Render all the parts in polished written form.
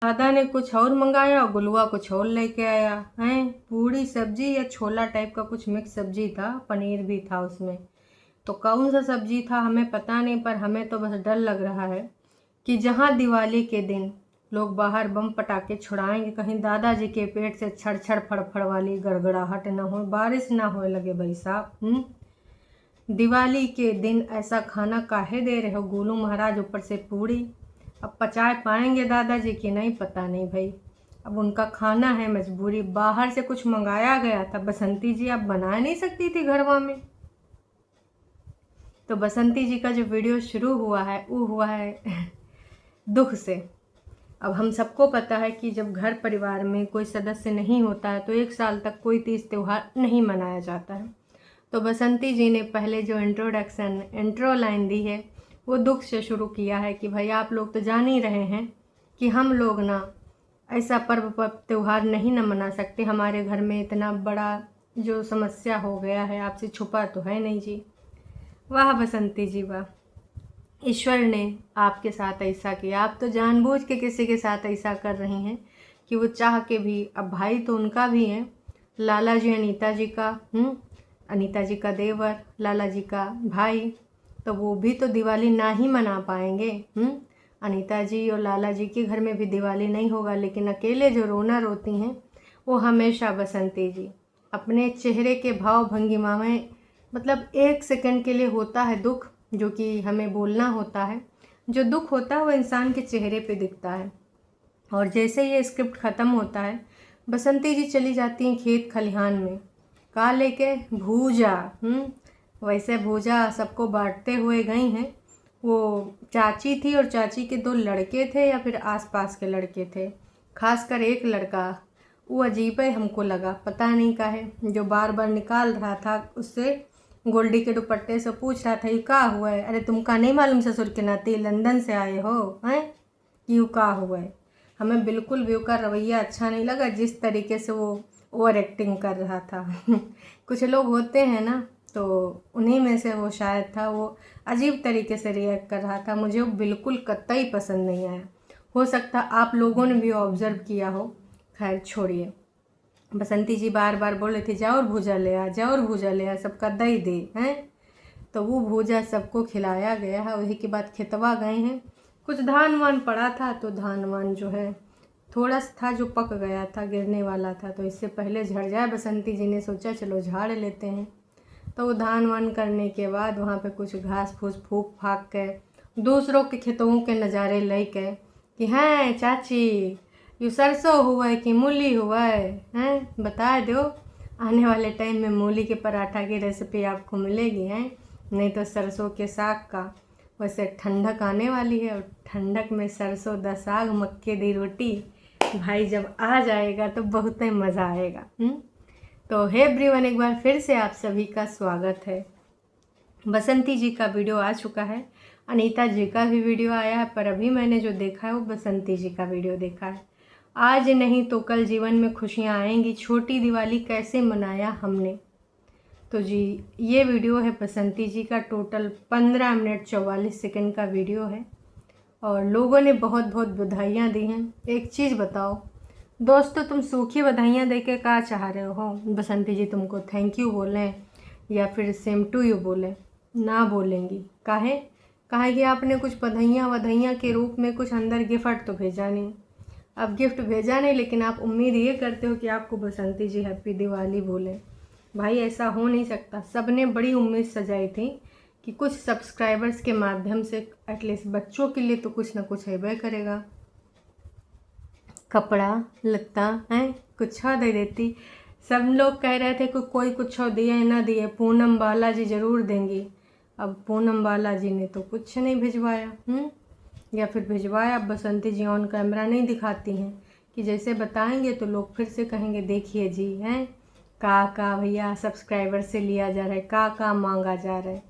दादा ने कुछ और मंगाया और गुलुआ कुछ और लेके आया है। पूरी सब्जी या छोला टाइप का कुछ मिक्स सब्जी था, पनीर भी था उसमें। तो कौन सा सब्जी था हमें पता नहीं, पर हमें तो बस डर लग रहा है कि जहाँ दिवाली के दिन लोग बाहर बम पटाखे छुड़ाएंगे, कहीं दादाजी के पेट से छड़ छड़ फड़फड़ वाली गड़गड़ाहट ना हो, बारिश ना हो लगे भाई साहब। दिवाली के दिन ऐसा खाना काहे दे रहे हो गोलू महाराज, ऊपर से पूड़ी। अब पचा पाएंगे दादाजी की नहीं पता नहीं भाई। अब उनका खाना है मजबूरी, बाहर से कुछ मंगाया गया था। बसंती जी आप बना नहीं सकती थी घरवा में। तो बसंती जी का जो वीडियो शुरू हुआ है वो हुआ है दुख से। अब हम सबको पता है कि जब घर परिवार में कोई सदस्य नहीं होता है तो एक साल तक कोई तीज त्यौहार नहीं मनाया जाता है। तो बसंती जी ने पहले जो इंट्रो लाइन दी है वो दुख से शुरू किया है कि भाई आप लोग तो जान ही रहे हैं कि हम लोग ना ऐसा पर्व त्यौहार नहीं ना मना सकते। हमारे घर में इतना बड़ा जो समस्या हो गया है आपसे छुपा तो है नहीं जी। वाह बसंती जी वाह, ईश्वर ने आपके साथ ऐसा किया। आप तो जानबूझ के किसी के साथ ऐसा कर रही हैं कि वो चाह के भी। अब भाई तो उनका भी है, लाला जी अनीता जी का, अनीता जी का देवर, लाला जी का भाई, तो वो भी तो दिवाली ना ही मना पाएंगे। अनीता जी और लाला जी के घर में भी दिवाली नहीं होगा, लेकिन अकेले जो रोना रोती हैं वो हमेशा बसंती जी। अपने चेहरे के भाव भंगिमा में मतलब एक सेकंड के लिए होता है दुख, जो कि हमें बोलना होता है। जो दुख होता है वो इंसान के चेहरे पे दिखता है। और जैसे ये स्क्रिप्ट ख़त्म होता है बसंती जी चली जाती हैं खेत खलिहान में, का लेके भूजा। वैसे भूजा सबको बांटते हुए गई हैं। वो चाची थी और चाची के 2 लड़के थे या फिर आसपास के लड़के थे, खासकर एक लड़का वो अजीब है हमको लगा, पता नहीं का है, जो बार बार निकाल रहा था उससे गोल्डी के दुपट्टे से पूछ रहा था ये का हुआ है। अरे तुमका नहीं मालूम ससुर के नाते लंदन से आए हो हैं, क्यों का हुआ है। हमें बिल्कुल भी उसका रवैया अच्छा नहीं लगा, जिस तरीके से वो ओवर एक्टिंग कर रहा था कुछ लोग होते हैं ना, तो उन्हीं में से वो शायद था। वो अजीब तरीके से रिएक्ट कर रहा था, मुझे वो बिल्कुल कतई पसंद नहीं आया। हो सकता आप लोगों ने भी ऑब्ज़र्व किया हो। खैर छोड़िए। बसंती जी बार बार बोल रही थी जाओ और भूजा ले आ, जाओ और भूजा ले आ, सबका दही दे हैं। तो वो भूजा सबको खिलाया गया है। वही के बाद खेतवा गए हैं, कुछ धान वान पड़ा था, तो धान वान जो है थोड़ा सा था जो पक गया था, गिरने वाला था, तो इससे पहले झड़ जाए बसंती जी ने सोचा चलो झाड़ लेते हैं। तो वो धान वान करने के बाद वहाँ पे कुछ घास फूस फूक फाक के दूसरों के खेतों के नज़ारे ले के कि हैं चाची ये सरसों हुआ है कि मूली हुआ है, हैं बता दो। आने वाले टाइम में मूली के पराठा की रेसिपी आपको मिलेगी हैं, नहीं तो सरसों के साग का। वैसे ठंडक आने वाली है और ठंडक में सरसों दा साग मक्के दी रोटी भाई जब आ जाएगा तो बहुत ही मज़ा आएगा। तो हे एवरीवन, एक बार फिर से आप सभी का स्वागत है। बसंती जी का वीडियो आ चुका है, अनीता जी का भी वीडियो आया है, पर अभी मैंने जो देखा है वो बसंती जी का वीडियो देखा है। आज नहीं तो कल जीवन में खुशियाँ आएंगी, छोटी दिवाली कैसे मनाया हमने। तो जी ये वीडियो है बसंती जी का, टोटल 15 मिनट 44 सेकंड का वीडियो है और लोगों ने बहुत बहुत बधाइयाँ दी हैं। एक चीज़ बताओ दोस्तों, तुम सूखी बधाइयाँ दे के क्या चाह रहे हो। बसंती जी तुमको थैंक यू बोलें या फिर सेम टू यू बोलें, ना बोलेंगी। काहे काहे कि आपने कुछ बधाइयाँ के रूप में कुछ अंदर गिफ्ट तो भेजा नहीं। अब गिफ्ट भेजा नहीं, लेकिन आप उम्मीद ये करते हो कि आपको बसंती जी हैप्पी दिवाली बोलें। भाई ऐसा हो नहीं सकता। सबने बड़ी उम्मीद सजाई थी कि कुछ सब्सक्राइबर्स के माध्यम से एटलीस्ट बच्चों के लिए तो कुछ ना कुछ हैबे करेगा, कपड़ा लत्ता हैं कुछ दे देती। सब लोग कह रहे थे कि कोई कुछ दिए ना दिए, पूनम बालाजी ज़रूर देंगी। अब पूनम बालाजी ने तो कुछ नहीं भिजवाया, या फिर भिजवाया। अब बसंती जी ऑन कैमरा नहीं दिखाती हैं कि जैसे बताएंगे तो लोग फिर से कहेंगे देखिए जी हैं का भैया सब्सक्राइबर से लिया जा रहा है, का मांगा जा रहा है।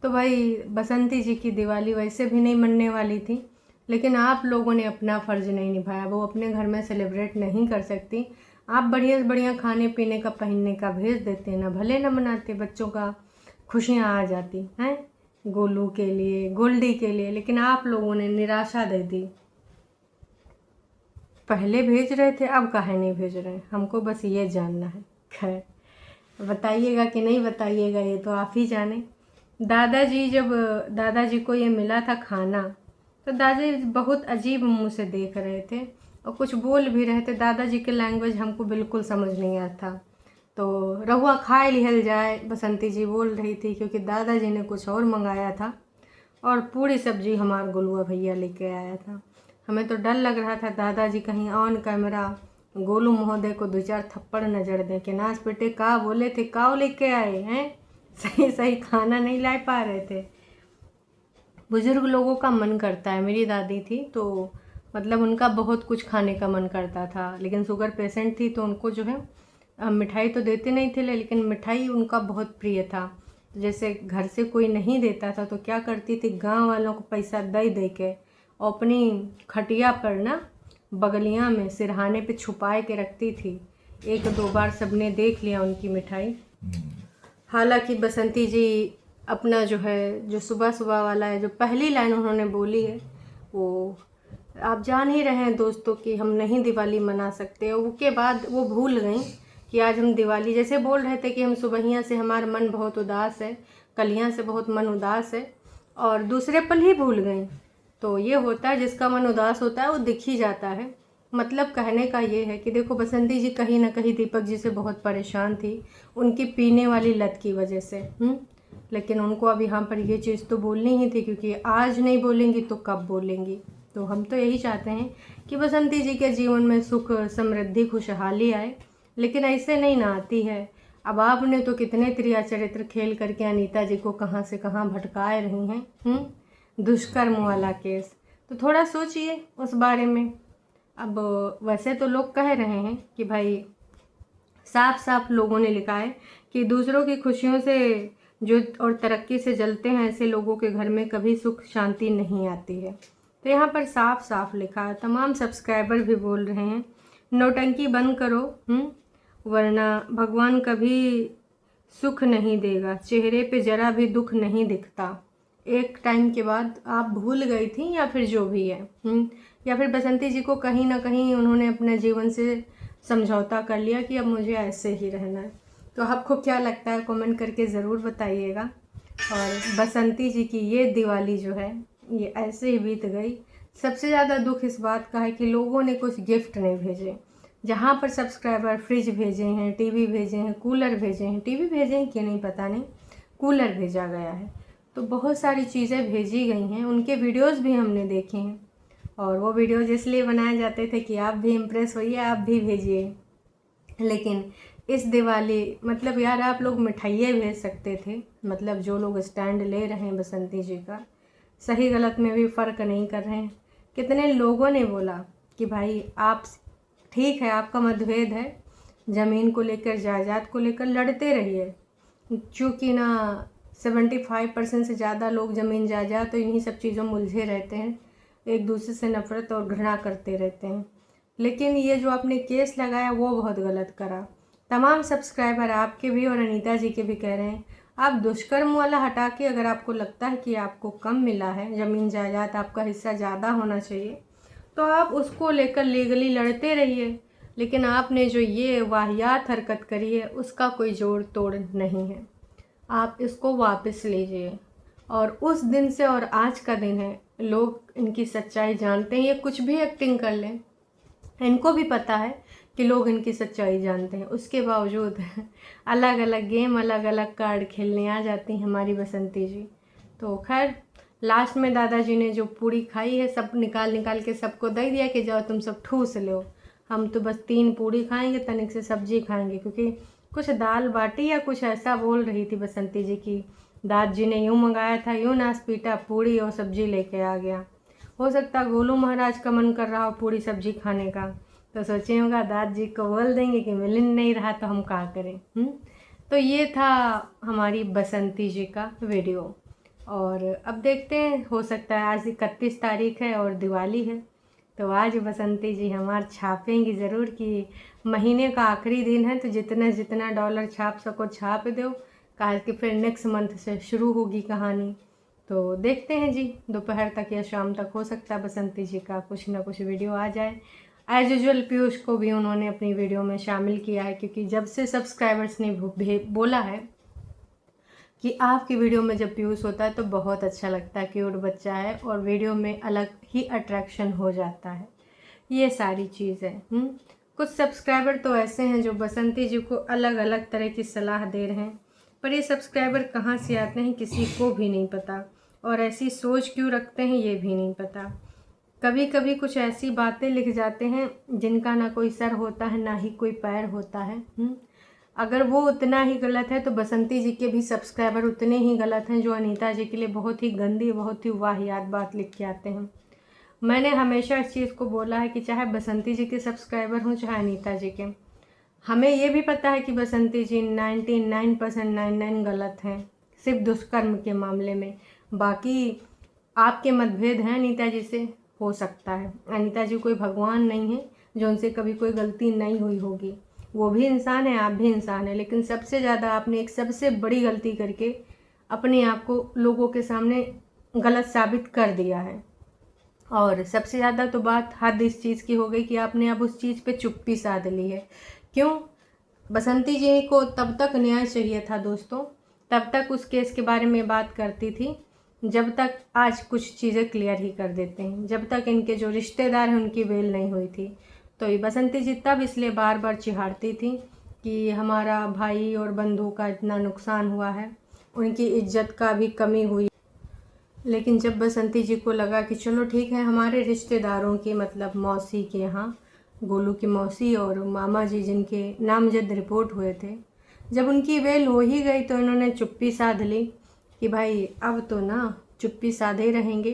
तो भाई बसंती जी की दिवाली वैसे भी नहीं मनने वाली थी, लेकिन आप लोगों ने अपना फ़र्ज़ नहीं निभाया। वो अपने घर में सेलिब्रेट नहीं कर सकती, आप बढ़िया से बढ़िया खाने पीने का पहनने का भेज देते ना, भले ना मनाते, बच्चों का खुशियाँ आ जाती हैं गोलू के लिए गोल्डी के लिए, लेकिन आप लोगों ने निराशा दे दी। पहले भेज रहे थे, अब काहे नहीं भेज रहे हैं, हमको बस ये जानना है। खैर बताइएगा कि नहीं बताइएगा ये तो आप ही जाने। दादाजी को ये मिला था खाना, तो दादाजी बहुत अजीब मुंह से देख रहे थे और कुछ बोल भी रहे थे। दादाजी के लैंग्वेज हमको बिल्कुल समझ नहीं आता। तो रहुआ खाए लिहल जाए, बसंती जी बोल रही थी, क्योंकि दादाजी ने कुछ और मंगाया था और पूरी सब्जी हमार गोलुआ भैया लेके आया था। हमें तो डर लग रहा था दादाजी कहीं ऑन कैमरा गोलू महोदय को 2-4 थप्पड़ नजर दें कि नाच बेटे का बोले थे, काव लेके आए हैं, सही सही खाना नहीं ला पा रहे थे। बुजुर्ग लोगों का मन करता है, मेरी दादी थी तो मतलब उनका बहुत कुछ खाने का मन करता था, लेकिन शुगर पेशेंट थी तो उनको जो है मिठाई तो देते नहीं थे, लेकिन मिठाई उनका बहुत प्रिय था। जैसे घर से कोई नहीं देता था तो क्या करती थी, गांव वालों को पैसा दे दे के अपनी खटिया पर ना बगलिया में सिरहाने पे छुपाए के रखती थी। 1-2 बार सबने देख लिया उनकी मिठाई। हालांकि बसंती जी अपना जो है, जो सुबह सुबह वाला है, जो पहली लाइन उन्होंने बोली है, वो आप जान ही रहे हैं दोस्तों कि हम नहीं दिवाली मना सकते। और उसके बाद वो भूल गई कि आज हम दिवाली, जैसे बोल रहे थे कि हम सुबहिया से हमारा मन बहुत उदास है, कलियाँ से बहुत मन उदास है, और दूसरे पल ही भूल गई। तो ये होता है, जिसका मन उदास होता है वो दिख ही जाता है। मतलब कहने का ये है कि देखो बसंती जी कहीं ना कहीं दीपक जी से बहुत परेशान थी, उनकी पीने वाली लत की वजह से। लेकिन उनको अब यहाँ पर ये चीज़ तो बोलनी ही थी, क्योंकि आज नहीं बोलेंगी तो कब बोलेंगी। तो हम तो यही चाहते हैं कि बसंती जी के जीवन में सुख समृद्धि खुशहाली आए, लेकिन ऐसे नहीं ना आती है। अब आपने तो कितने क्रिया चरित्र खेल करके अनीता जी को कहाँ से कहाँ भटकाए रही हैं। दुष्कर्म वाला केस, तो थोड़ा सोचिए उस बारे में। अब वैसे तो लोग कह रहे हैं कि भाई साफ साफ लोगों ने लिखा है कि दूसरों की खुशियों से जो और तरक्की से जलते हैं, ऐसे लोगों के घर में कभी सुख शांति नहीं आती है। तो यहाँ पर साफ साफ लिखा है। तमाम सब्सक्राइबर भी बोल रहे हैं नौटंकी बंद करो, वरना भगवान कभी सुख नहीं देगा, चेहरे पे जरा भी दुख नहीं दिखता। एक टाइम के बाद आप भूल गई थी, या फिर जो भी है, या फिर बसंती जी को कहीं ना कहीं उन्होंने अपने जीवन से समझौता कर लिया कि अब मुझे ऐसे ही रहना है। तो आपको क्या लगता है कमेंट करके ज़रूर बताइएगा। और बसंती जी की ये दिवाली जो है ये ऐसे ही बीत गई। सबसे ज़्यादा दुख इस बात का है कि लोगों ने कुछ गिफ्ट नहीं भेजे। जहाँ पर सब्सक्राइबर फ्रिज भेजे हैं, टीवी भेजे हैं, कूलर भेजे हैं, टीवी भेजे हैं कि नहीं पता नहीं, कूलर भेजा गया है, तो बहुत सारी चीज़ें भेजी गई हैं। उनके वीडियोस भी हमने देखे हैं, और वो वीडियोज इसलिए बनाए जाते थे कि आप भी इम्प्रेस होइए, आप भी भेजिए। लेकिन इस दिवाली मतलब यार आप लोग मिठाइयाँ भेज सकते थे। मतलब जो लोग स्टैंड ले रहे हैं बसंती जी का, सही गलत में भी फ़र्क नहीं कर रहे हैं। कितने लोगों ने बोला कि भाई आप ठीक है, आपका मतभेद है, ज़मीन को लेकर जायदाद को लेकर लड़ते रहिए, चूँकि ना 75% से ज़्यादा लोग ज़मीन जायदाद तो इन्हीं सब चीज़ों में उलझे रहते हैं, एक दूसरे से नफरत और घृणा करते रहते हैं। लेकिन ये जो आपने केस लगाया वो बहुत गलत करा। तमाम सब्सक्राइबर आपके भी और अनीता जी के भी कह रहे हैं आप दुष्कर्म वाला हटा के, अगर आपको लगता है कि आपको कम मिला है, ज़मीन जायदाद आपका हिस्सा ज़्यादा होना चाहिए, तो आप उसको लेकर लीगली लड़ते रहिए। लेकिन आपने जो ये वाहियात हरकत करी है उसका कोई जोड़ तोड़ नहीं है, आप इसको वापस लीजिए। और उस दिन से और आज का दिन है, लोग इनकी सच्चाई जानते हैं। ये कुछ भी एक्टिंग कर लें, इनको भी पता है कि लोग इनकी सच्चाई जानते हैं, उसके बावजूद अलग अलग गेम, अलग अलग कार्ड खेलने आ जाती हैं हमारी बसंती जी। तो खैर लास्ट में दादाजी ने जो पूड़ी खाई है सब निकाल निकाल के सबको दे दिया कि जाओ तुम सब ठूस लो, हम तो बस 3 पूड़ी खाएंगे, तनिक से सब्जी खाएंगे, क्योंकि कुछ दाल बाटी या कुछ ऐसा बोल रही थी बसंती जी की दादाजी ने यूँ मंगाया था, यूँ नाश पीटा, पूड़ी और सब्जी लेके आ गया। हो सकता गोलू महाराज का मन कर रहा हो पूड़ी सब्जी खाने का, तो सोचे होगा दादाजी को बोल देंगे कि मिल नहीं रहा तो हम क्या करें। तो ये था हमारी बसंती जी का वीडियो। और अब देखते हैं, हो सकता है आज 31 तारीख है और दिवाली है, तो आज बसंती जी हमार छापेंगी ज़रूर कि महीने का आखिरी दिन है तो जितना जितना डॉलर छाप सको छाप दो, कहा कि फिर नेक्स्ट मंथ से शुरू होगी कहानी। तो देखते हैं जी, दोपहर तक या शाम तक हो सकता है बसंती जी का कुछ ना कुछ वीडियो आ जाए। एज यूजुअल पीयूष को भी उन्होंने अपनी वीडियो में शामिल किया है, क्योंकि जब से सब्सक्राइबर्स ने बोला है कि आपकी वीडियो में जब पीयूष होता है तो बहुत अच्छा लगता है, क्यूट बच्चा है और वीडियो में अलग ही अट्रैक्शन हो जाता है, ये सारी चीज़ है। कुछ सब्सक्राइबर तो ऐसे हैं जो बसंती जी को अलग अलग तरह की सलाह दे रहे हैं, पर ये सब्सक्राइबर कहाँ से आते हैं किसी को भी नहीं पता, और ऐसी सोच क्यों रखते हैं ये भी नहीं पता। कभी कभी कुछ ऐसी बातें लिख जाते हैं जिनका ना कोई सर होता है ना ही कोई पैर होता है। अगर वो उतना ही गलत है तो बसंती जी के भी सब्सक्राइबर उतने ही गलत हैं जो अनीता जी के लिए बहुत ही गंदी, बहुत ही वाहियात बात लिख के आते हैं। मैंने हमेशा इस चीज़ को बोला है कि चाहे बसंती जी के सब्सक्राइबर हों चाहे अनीता जी के, हमें ये भी पता है कि बसंती जी 99% गलत हैं सिर्फ दुष्कर्म के मामले में। बाकी आपके मतभेद हैं अनीता जी से, हो सकता है। अनीता जी कोई भगवान नहीं है जो उनसे कभी कोई गलती नहीं हुई होगी, वो भी इंसान है, आप भी इंसान है, लेकिन सबसे ज़्यादा आपने एक सबसे बड़ी गलती करके अपने आप को लोगों के सामने गलत साबित कर दिया है। और सबसे ज़्यादा तो बात हद इस चीज़ की हो गई कि आपने अब उस चीज़ पे चुप्पी साध ली है। क्यों? बसंती जी को तब तक न्याय चाहिए था दोस्तों, तब तक उस केस के बारे में बात करती थी जब तक आज कुछ चीज़ें क्लियर ही कर देते हैं, जब तक इनके जो रिश्तेदार हैं उनकी बेल नहीं हुई थी। तो ये बसंती जी तब इसलिए बार बार चिढ़ाती थी कि हमारा भाई और बंधु का इतना नुकसान हुआ है, उनकी इज्जत का भी कमी हुई। लेकिन जब बसंती जी को लगा कि चलो ठीक है, हमारे रिश्तेदारों की मतलब मौसी के यहाँ, गोलू की मौसी और मामा जी जिनके नामजद रिपोर्ट हुए थे, जब उनकी बेल हो ही गई तो इन्होंने चुप्पी साध ली कि भाई अब तो ना चुप्पी साधे रहेंगे,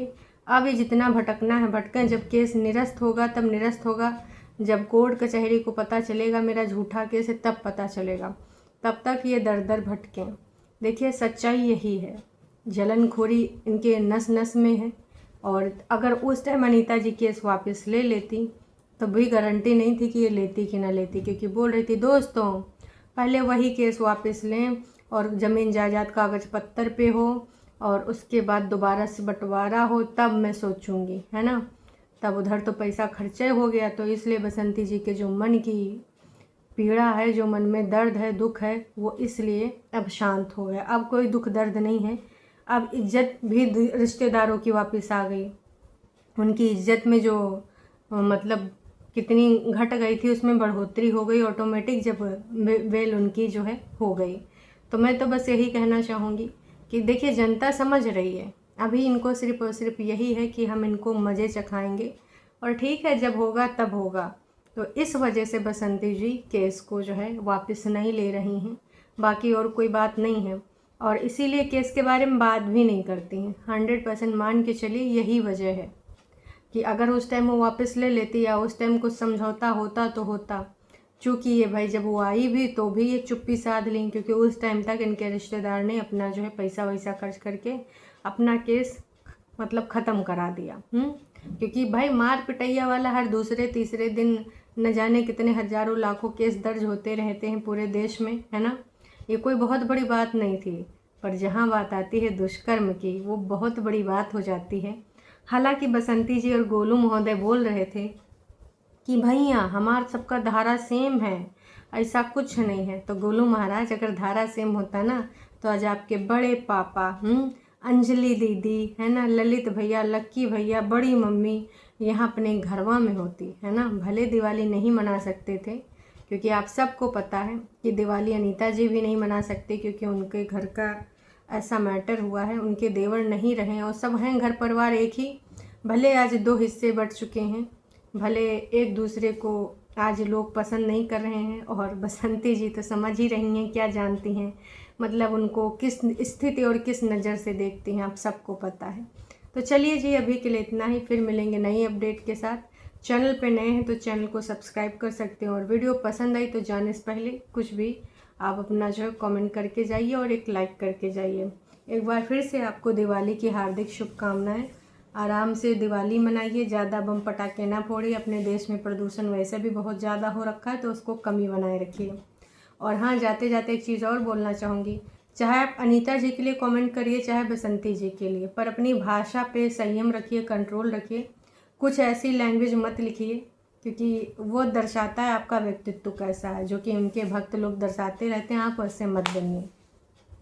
अब ये जितना भटकना है भटकें, जब केस निरस्त होगा तब निरस्त होगा, जब कोर्ट कचहरी को पता चलेगा मेरा झूठा केस है तब पता चलेगा, तब तक ये दर दर भटकें। देखिए सच्चाई यही है, जलनखोरी इनके नस नस में है। और अगर उस टाइम अनीता जी केस वापस ले लेती तो भी गारंटी नहीं थी कि ये लेती कि ना लेती, क्योंकि बोल रही थी दोस्तों पहले वही केस वापस लें और ज़मीन जायदाद कागज़ पत्तर पे हो और उसके बाद दोबारा से बंटवारा हो तब मैं सोचूंगी, है ना। तब उधर तो पैसा खर्चे हो गया, तो इसलिए बसंती जी के जो मन की पीड़ा है, जो मन में दर्द है, दुख है, वो इसलिए अब शांत हो गया। अब कोई दुख दर्द नहीं है, अब इज्जत भी रिश्तेदारों की वापस आ गई। उनकी इज्जत में जो मतलब कितनी घट गई थी उसमें बढ़ोतरी हो गई ऑटोमेटिक, जब वेल उनकी जो है हो गई। तो मैं तो बस यही कहना चाहूँगी कि देखिए जनता समझ रही है, अभी इनको सिर्फ और सिर्फ यही है कि हम इनको मज़े चखाएंगे और ठीक है जब होगा तब होगा। तो इस वजह से बसंती जी केस को जो है वापस नहीं ले रही हैं, बाकी और कोई बात नहीं है, और इसीलिए केस के बारे में बात भी नहीं करती हैं। 100% मान के चलिए यही वजह है कि अगर उस टाइम वो वापस ले लेती या उस टाइम कुछ समझौता होता तो होता। चूँकि ये भाई जब वो आई भी तो भी ये चुप्पी साध ली, क्योंकि उस टाइम तक इनके रिश्तेदार ने अपना जो है पैसा वैसा खर्च करके अपना केस मतलब ख़त्म करा दिया। क्योंकि भाई मार पिटैया वाला हर दूसरे तीसरे दिन न जाने कितने हज़ारों लाखों केस दर्ज होते रहते हैं पूरे देश में, है ना। ये कोई बहुत बड़ी बात नहीं थी, पर जहाँ बात आती है दुष्कर्म की वो बहुत बड़ी बात हो जाती है। हालांकि बसंती जी और गोलू महोदय बोल रहे थे कि भैया हमार सबका धारा सेम है, ऐसा कुछ नहीं है। तो गोलू महाराज अगर धारा सेम होता ना तो आज आपके बड़े पापा अंजलि दीदी, है ना, ललित भैया, लक्की भैया, बड़ी मम्मी यहाँ अपने घरवा में होती, है ना। भले दिवाली नहीं मना सकते थे, क्योंकि आप सबको पता है कि दिवाली अनीता जी भी नहीं मना सकते, क्योंकि उनके घर का ऐसा मैटर हुआ है, उनके देवर नहीं रहे और सब हैं घर परिवार एक ही। भले आज 2 हिस्से बट चुके हैं, भले एक दूसरे को आज लोग पसंद नहीं कर रहे हैं, और बसंती जी तो समझ ही रही हैं, क्या जानती हैं मतलब उनको किस स्थिति और किस नज़र से देखती हैं, आप सबको पता है। तो चलिए जी अभी के लिए इतना ही, फिर मिलेंगे नई अपडेट के साथ। चैनल पे नए हैं तो चैनल को सब्सक्राइब कर सकते हैं, और वीडियो पसंद आई तो जाने से पहले कुछ भी आप अपना जो है कमेंट करके जाइए और एक लाइक करके जाइए। एक बार फिर से आपको दिवाली की हार्दिक शुभकामनाएं। आराम से दिवाली मनाइए, ज़्यादा बम पटाखे ना फोड़िए, अपने देश में प्रदूषण वैसे भी बहुत ज़्यादा हो रखा है तो उसको कमी बनाए रखिए। और हाँ, जाते जाते एक चीज़ और बोलना चाहूँगी, चाहे आप अनीता जी के लिए कमेंट करिए चाहे बसंती जी के लिए, पर अपनी भाषा पे संयम रखिए, कंट्रोल रखिए। कुछ ऐसी लैंग्वेज मत लिखिए क्योंकि वो दर्शाता है आपका व्यक्तित्व कैसा है, जो कि उनके भक्त लोग दर्शाते रहते हैं। आप वैसे मत बनिए।